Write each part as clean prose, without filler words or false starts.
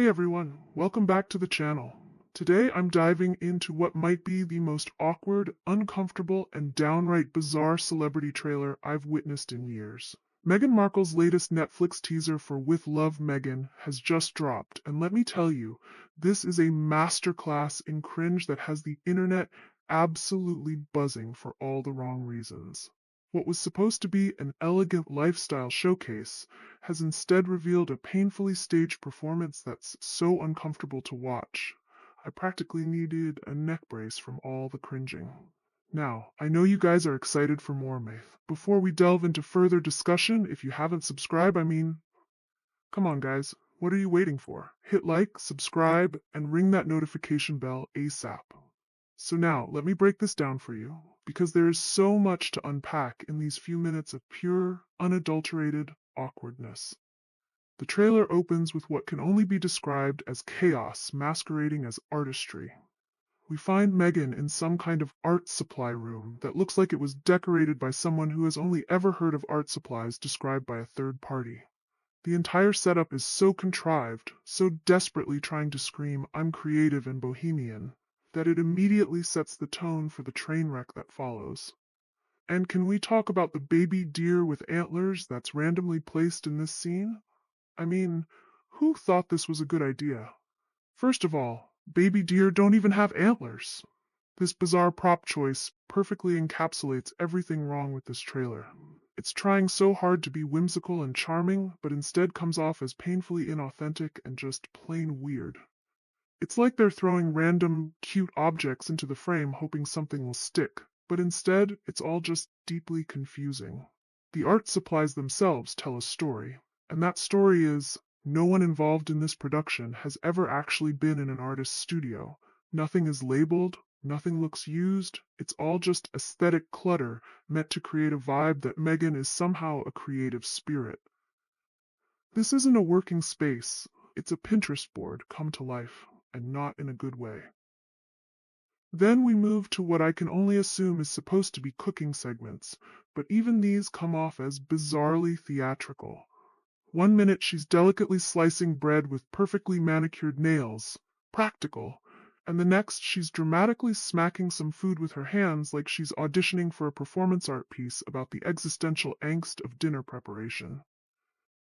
Hey everyone, welcome back to the channel. Today I'm diving into what might be the most awkward, uncomfortable, and downright bizarre celebrity trailer I've witnessed in years. Meghan Markle's latest Netflix teaser for With Love Meghan has just dropped, and let me tell you, this is a masterclass in cringe that has the internet absolutely buzzing for all the wrong reasons. What was supposed to be an elegant lifestyle showcase has instead revealed a painfully staged performance that's so uncomfortable to watch. I practically needed a neck brace from all the cringing. Now, I know you guys are excited for more, Maeve. Before we delve into further discussion, if you haven't subscribed, come on guys, what are you waiting for? Hit like, subscribe, and ring that notification bell ASAP. So now, let me break this down for you, because there is so much to unpack in these few minutes of pure, unadulterated awkwardness. The trailer opens with what can only be described as chaos masquerading as artistry. We find Meghan in some kind of art supply room that looks like it was decorated by someone who has only ever heard of art supplies described by a third party. The entire setup is so contrived, so desperately trying to scream, "I'm creative and bohemian," that it immediately sets the tone for the train wreck that follows. And can we talk about the baby deer with antlers that's randomly placed in this scene? Who thought this was a good idea? First of all, baby deer don't even have antlers. This bizarre prop choice perfectly encapsulates everything wrong with this trailer. It's trying so hard to be whimsical and charming, but instead comes off as painfully inauthentic and just plain weird. It's like they're throwing random, cute objects into the frame hoping something will stick, but instead, it's all just deeply confusing. The art supplies themselves tell a story, and that story is no one involved in this production has ever actually been in an artist's studio. Nothing is labeled, nothing looks used, it's all just aesthetic clutter meant to create a vibe that Meghan is somehow a creative spirit. This isn't a working space, it's a Pinterest board come to life, and not in a good way. Then we move to what I can only assume is supposed to be cooking segments, but even these come off as bizarrely theatrical. One minute she's delicately slicing bread with perfectly manicured nails, practical, and the next she's dramatically smacking some food with her hands like she's auditioning for a performance art piece about the existential angst of dinner preparation.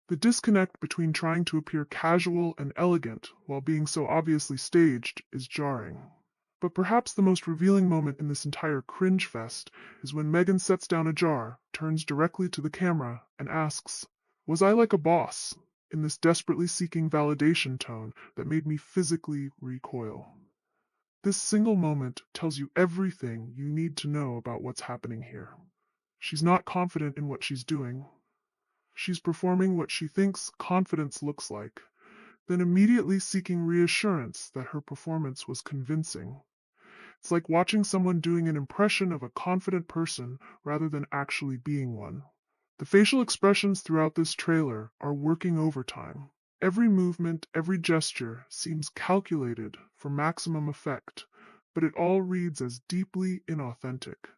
The disconnect between trying to appear casual and elegant while being so obviously staged is jarring. But perhaps the most revealing moment in this entire cringe fest is when Meghan sets down a jar, turns directly to the camera, and asks, "Was I like a boss?" in this desperately seeking validation tone that made me physically recoil. This single moment tells you everything you need to know about what's happening here. She's not confident in what she's doing. She's performing what she thinks confidence looks like, then immediately seeking reassurance that her performance was convincing. It's like watching someone doing an impression of a confident person rather than actually being one. The facial expressions throughout this trailer are working overtime. Every movement, every gesture seems calculated for maximum effect, but it all reads as deeply inauthentic.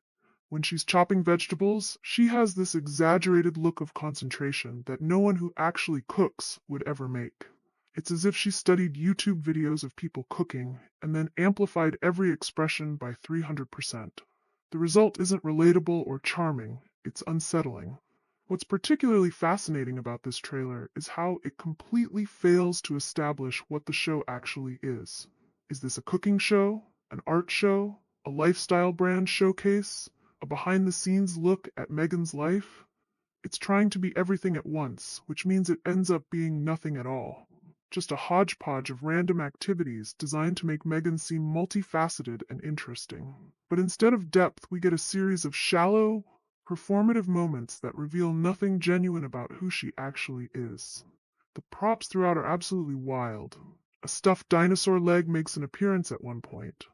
When she's chopping vegetables, she has this exaggerated look of concentration that no one who actually cooks would ever make. It's as if she studied YouTube videos of people cooking and then amplified every expression by 300%. The result isn't relatable or charming, it's unsettling. What's particularly fascinating about this trailer is how it completely fails to establish what the show actually is. Is this a cooking show? An art show? A lifestyle brand showcase? A behind-the-scenes look at Meghan's life? It's trying to be everything at once, which means it ends up being nothing at all. Just a hodgepodge of random activities designed to make Meghan seem multifaceted and interesting. But instead of depth, we get a series of shallow, performative moments that reveal nothing genuine about who she actually is. The props throughout are absolutely wild. A stuffed dinosaur leg makes an appearance at one point.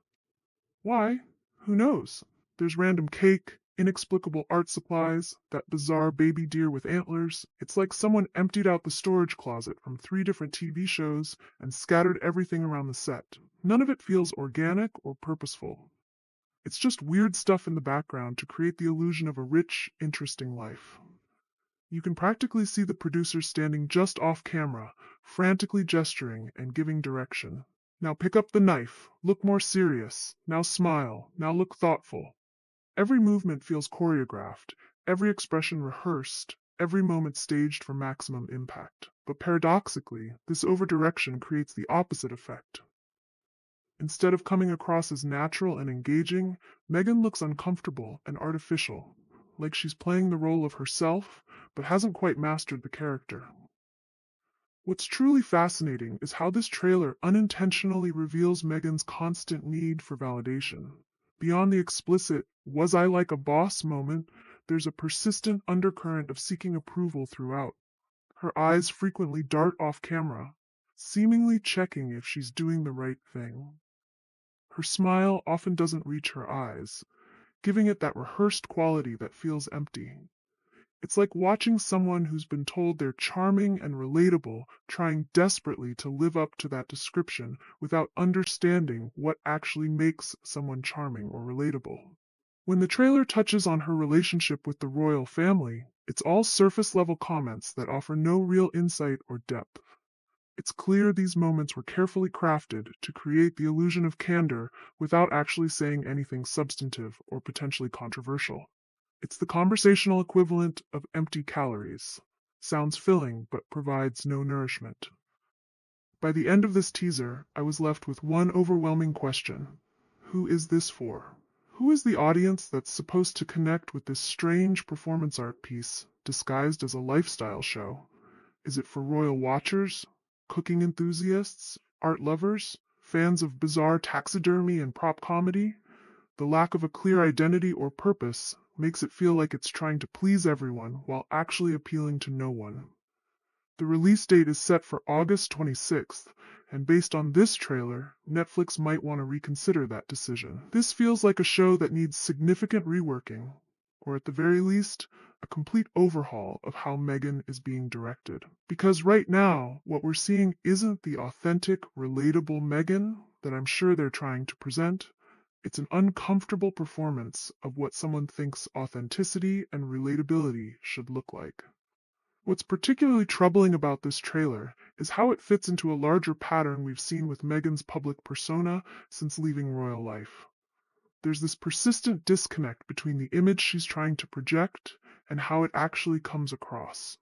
Why? Who knows? There's random cake, inexplicable art supplies, that bizarre baby deer with antlers. It's like someone emptied out the storage closet from 3 different TV shows and scattered everything around the set. None of it feels organic or purposeful. It's just weird stuff in the background to create the illusion of a rich, interesting life. You can practically see the producers standing just off camera, frantically gesturing and giving direction. Now pick up the knife, look more serious, now smile, now look thoughtful. Every movement feels choreographed, every expression rehearsed, every moment staged for maximum impact. But paradoxically, this overdirection creates the opposite effect. Instead of coming across as natural and engaging, Megan looks uncomfortable and artificial, like she's playing the role of herself, but hasn't quite mastered the character. What's truly fascinating is how this trailer unintentionally reveals Megan's constant need for validation. Beyond the explicit, was I like a boss moment, there's a persistent undercurrent of seeking approval throughout. Her eyes frequently dart off camera, seemingly checking if she's doing the right thing. Her smile often doesn't reach her eyes, giving it that rehearsed quality that feels empty. It's like watching someone who's been told they're charming and relatable, trying desperately to live up to that description without understanding what actually makes someone charming or relatable. When the trailer touches on her relationship with the royal family, it's all surface level comments that offer no real insight or depth. It's clear these moments were carefully crafted to create the illusion of candor without actually saying anything substantive or potentially controversial. It's the conversational equivalent of empty calories. Sounds filling, but provides no nourishment. By the end of this teaser, I was left with one overwhelming question. Who is this for? Who is the audience that's supposed to connect with this strange performance art piece disguised as a lifestyle show? Is it for royal watchers, cooking enthusiasts, art lovers, fans of bizarre taxidermy and prop comedy? The lack of a clear identity or purpose makes it feel like it's trying to please everyone while actually appealing to no one. The release date is set for August 26th, and based on this trailer, Netflix might want to reconsider that decision. This feels like a show that needs significant reworking, or at the very least, a complete overhaul of how Megan is being directed. Because right now, what we're seeing isn't the authentic, relatable Megan that I'm sure they're trying to present. It's an uncomfortable performance of what someone thinks authenticity and relatability should look like. What's particularly troubling about this trailer is how it fits into a larger pattern we've seen with Megan's public persona since leaving royal life. There's this persistent disconnect between the image she's trying to project and how it actually comes across.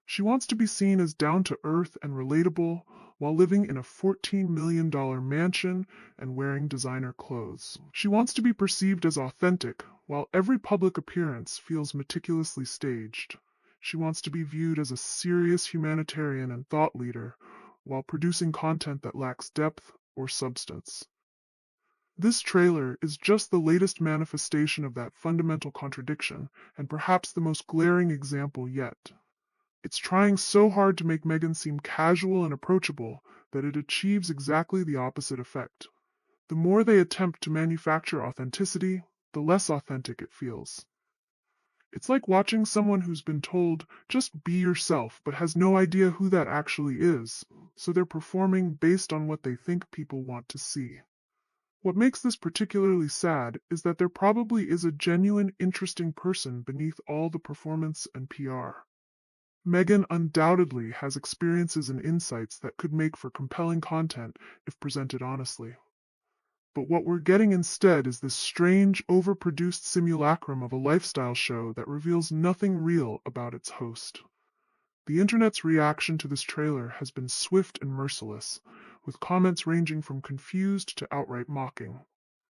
She wants to be seen as down to earth and relatable while living in a $14 million mansion and wearing designer clothes. She wants to be perceived as authentic while every public appearance feels meticulously staged. She wants to be viewed as a serious humanitarian and thought leader while producing content that lacks depth or substance. This trailer is just the latest manifestation of that fundamental contradiction, and perhaps the most glaring example yet. It's trying so hard to make Megan seem casual and approachable that it achieves exactly the opposite effect. The more they attempt to manufacture authenticity, the less authentic it feels. It's like watching someone who's been told, just be yourself, but has no idea who that actually is, so they're performing based on what they think people want to see. What makes this particularly sad is that there probably is a genuine, interesting person beneath all the performance and PR. Megan undoubtedly has experiences and insights that could make for compelling content if presented honestly. But what we're getting instead is this strange, overproduced simulacrum of a lifestyle show that reveals nothing real about its host. The internet's reaction to this trailer has been swift and merciless, with comments ranging from confused to outright mocking.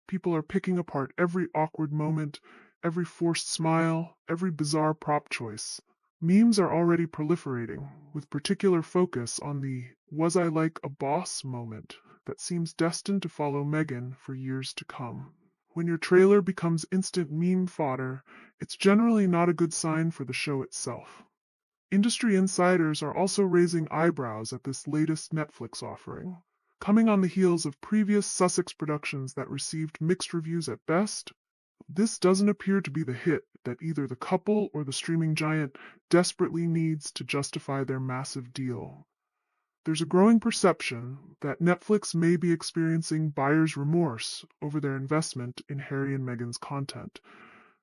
People are picking apart every awkward moment, every forced smile, every bizarre prop choice. Memes are already proliferating, with particular focus on the was I like a boss moment that seems destined to follow Megan for years to come. When your trailer becomes instant meme fodder, it's generally not a good sign for the show itself. Industry insiders are also raising eyebrows at this latest Netflix offering. Coming on the heels of previous Sussex productions that received mixed reviews at best, this doesn't appear to be the hit that either the couple or the streaming giant desperately needs to justify their massive deal. There's a growing perception that Netflix may be experiencing buyer's remorse over their investment in Harry and Meghan's content,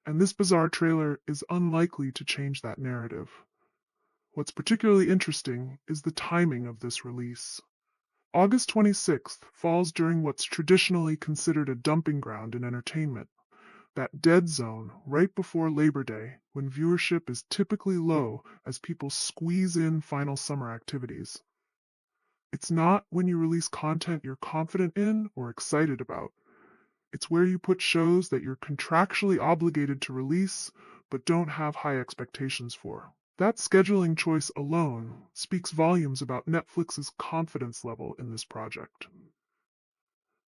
and this bizarre trailer is unlikely to change that narrative. What's particularly interesting is the timing of this release. August 26th falls during what's traditionally considered a dumping ground in entertainment, that dead zone right before Labor Day when viewership is typically low as people squeeze in final summer activities. It's not when you release content you're confident in or excited about. It's where you put shows that you're contractually obligated to release but don't have high expectations for. That scheduling choice alone speaks volumes about Netflix's confidence level in this project.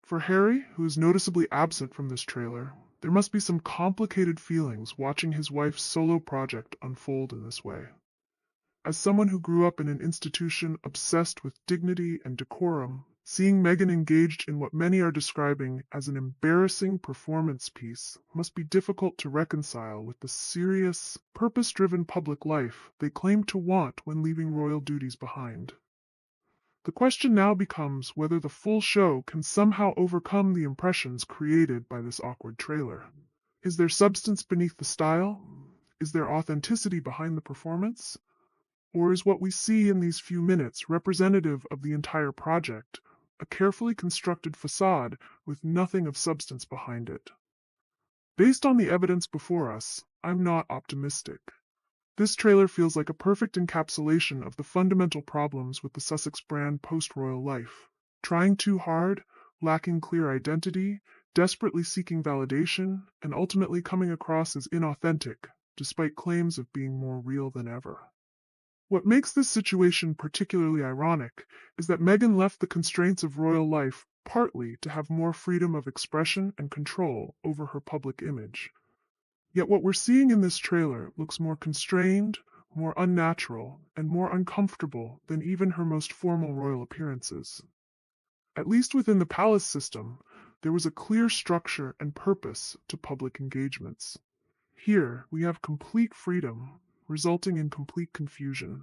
For Harry, who is noticeably absent from this trailer, there must be some complicated feelings watching his wife's solo project unfold in this way. As someone who grew up in an institution obsessed with dignity and decorum, seeing Meghan engaged in what many are describing as an embarrassing performance piece must be difficult to reconcile with the serious, purpose-driven public life they claim to want when leaving royal duties behind. The question now becomes whether the full show can somehow overcome the impressions created by this awkward trailer. Is there substance beneath the style? Is there authenticity behind the performance? Or is what we see in these few minutes representative of the entire project, a carefully constructed facade with nothing of substance behind it? Based on the evidence before us, I'm not optimistic. This trailer feels like a perfect encapsulation of the fundamental problems with the Sussex brand post-royal life. Trying too hard, lacking clear identity, desperately seeking validation, and ultimately coming across as inauthentic, despite claims of being more real than ever. What makes this situation particularly ironic is that Meghan left the constraints of royal life partly to have more freedom of expression and control over her public image. Yet what we're seeing in this trailer looks more constrained, more unnatural, and more uncomfortable than even her most formal royal appearances. At least within the palace system, there was a clear structure and purpose to public engagements. Here, we have complete freedom, resulting in complete confusion.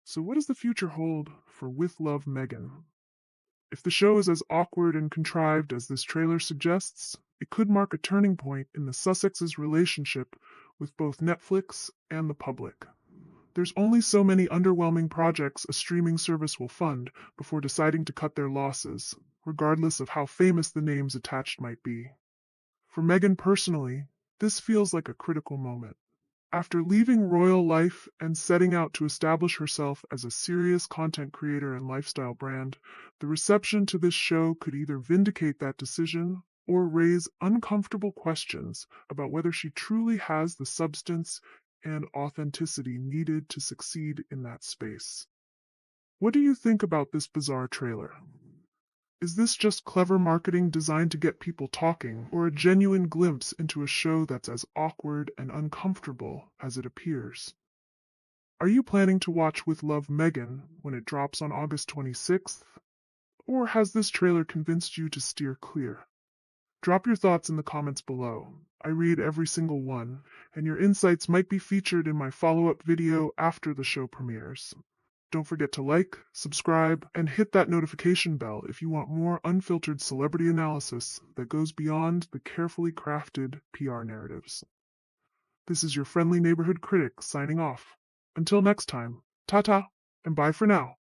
So what does the future hold for With Love Meghan? If the show is as awkward and contrived as this trailer suggests, it could mark a turning point in the Sussexes' relationship with both Netflix and the public. There's only so many underwhelming projects a streaming service will fund before deciding to cut their losses, regardless of how famous the names attached might be. For Meghan personally, this feels like a critical moment. After leaving royal life and setting out to establish herself as a serious content creator and lifestyle brand, the reception to this show could either vindicate that decision or raise uncomfortable questions about whether she truly has the substance and authenticity needed to succeed in that space. What do you think about this bizarre trailer? Is this just clever marketing designed to get people talking, or a genuine glimpse into a show that's as awkward and uncomfortable as it appears? Are you planning to watch With Love Meghan when it drops on August 26th? Or has this trailer convinced you to steer clear? Drop your thoughts in the comments below. I read every single one, and your insights might be featured in my follow-up video after the show premieres. Don't forget to like, subscribe, and hit that notification bell if you want more unfiltered celebrity analysis that goes beyond the carefully crafted PR narratives. This is your friendly neighborhood critic signing off. Until next time, ta-ta, and bye for now.